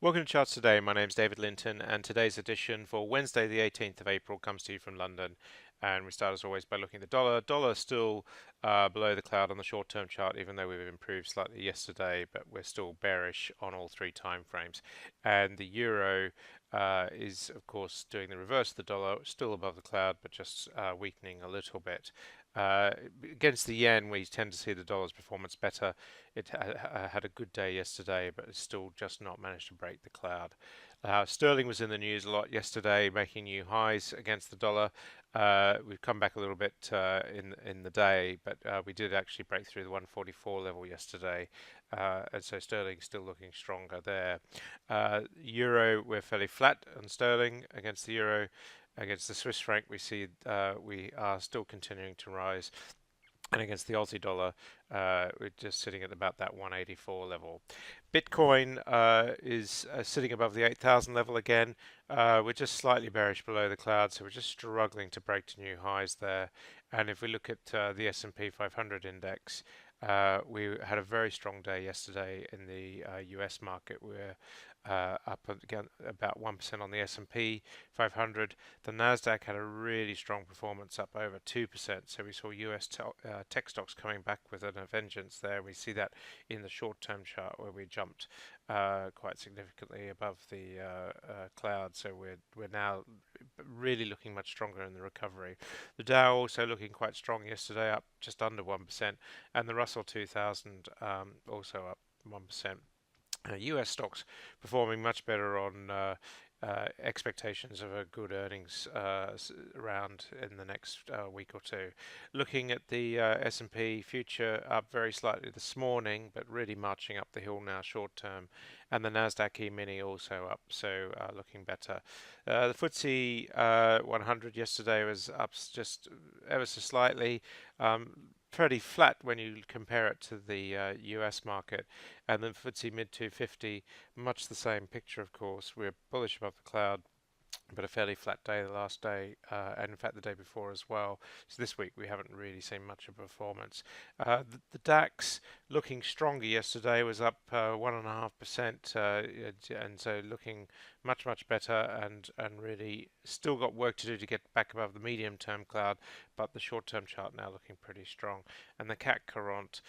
Welcome to Charts Today. My name is David Linton, and today's edition for Wednesday, the 18th of April, comes to you from London. And we start, as always, by looking at the dollar. Dollar still below the cloud on the short-term chart, even though we've improved slightly yesterday, but we're still bearish on all three time frames. And the euro is, of course, doing the reverse of the dollar, still above the cloud, but just weakening a little bit. Against the yen, we tend to see the dollar's performance better. It had a good day yesterday, but it's still just not managed to break the cloud. Sterling was in the news a lot yesterday, making new highs against the dollar. We've come back a little bit in the day, but we did actually break through the 144 level yesterday, and so sterling's still looking stronger there. Euro, we're fairly flat on sterling against the euro. Against the Swiss franc, we see we are still continuing to rise. And against the Aussie dollar, we're just sitting at about that 184 level. Bitcoin is sitting above the 8,000 level again. We're just slightly bearish below the cloud, so we're just struggling to break to new highs there. And if we look at the S&P 500 index, we had a very strong day yesterday in the US market. We're up again about 1% on the S&P 500. The Nasdaq had a really strong performance, up over 2%. So we saw US tech stocks coming back with a vengeance there. We see that in the short-term chart where we jumped quite significantly above the cloud. So we're now really looking much stronger in the recovery. The Dow also looking quite strong yesterday, up just under 1%, and the Russell 2000 also up 1%. US stocks performing much better on expectations of a good earnings round in the next week or two. Looking at the S&P future, up very slightly this morning, but really marching up the hill now short term, and the Nasdaq E-mini also up, so looking better. The FTSE 100 yesterday was up just ever so slightly. Pretty flat when you compare it to the US market, and then FTSE mid 250, much the same picture, of course. We're bullish above the cloud, but a fairly flat day the last day, and in fact the day before as well. So this week we haven't really seen much of a performance. The DAX looking stronger yesterday, was up 1.5%, and so looking much better, and really still got work to do to get back above the medium term cloud, but the short term chart now looking pretty strong. And the CAC current,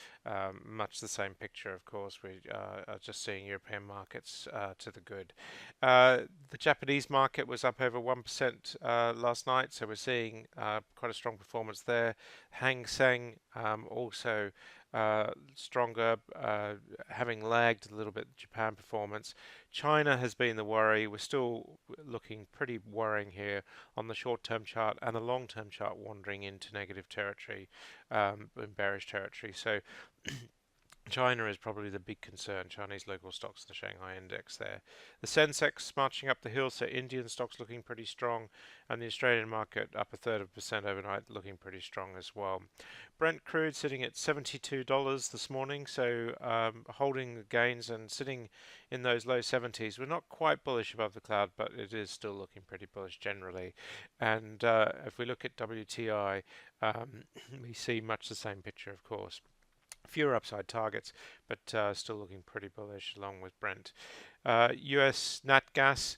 much the same picture, of course. We are just seeing European markets to the good. The Japanese market was up over 1% last night, so we're seeing quite a strong performance there. Hang Seng also stronger, having lagged a little bit Japan performance. China has been the worry. We're still looking pretty worrying here on the short-term chart, and the long-term chart wandering into negative territory, bearish territory. So China is probably the big concern. Chinese local stocks, the Shanghai index there. The Sensex marching up the hill, so Indian stocks looking pretty strong, and the Australian market up 1/3% overnight, looking pretty strong as well. Brent crude sitting at $72 this morning, so holding the gains and sitting in those low 70s. We're not quite bullish above the cloud, but it is still looking pretty bullish generally. And if we look at WTI, we see much the same picture, of course. Fewer upside targets, but still looking pretty bullish along with Brent. US nat gas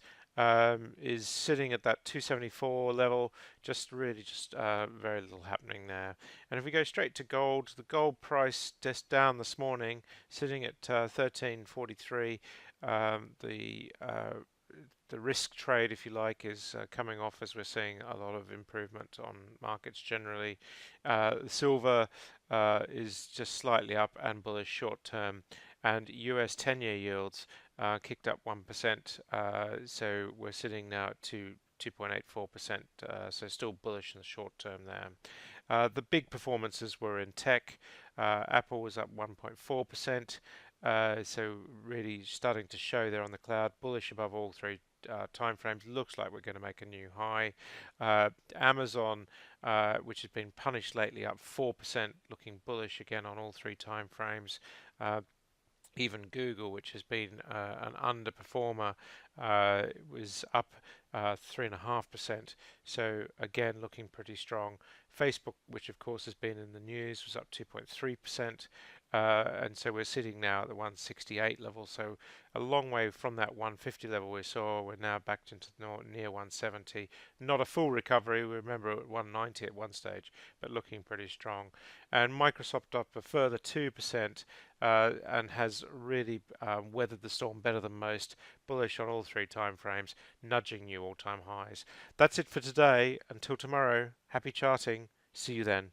is sitting at that 274 level, just very little happening there. And if we go straight to gold, the gold price just down this morning, sitting at 1343. The risk trade, if you like, is coming off as we're seeing a lot of improvement on markets generally. Silver is just slightly up and bullish short term, and US 10-year yields kicked up 1%, so we're sitting now at 2.84%, so still bullish in the short term there. The big performances were in tech. Apple was up 1.4%, so really starting to show there on the cloud, bullish above all three time frames. Looks like we're going to make a new high. Amazon, which has been punished lately, up 4%, looking bullish again on all three time frames. Even Google, which has been an underperformer, was up 3.5%. So again, looking pretty strong. Facebook, which of course has been in the news, was up 2.3%. and so we're sitting now at the 168 level, so a long way from that 150 level we saw. We're now back into near 170. Not a full recovery. We remember at 190 at one stage, but looking pretty strong. And Microsoft up a further 2%, and has really weathered the storm better than most. Bullish on all three time frames, nudging new all-time highs. That's it for today. Until tomorrow, happy charting. See you then.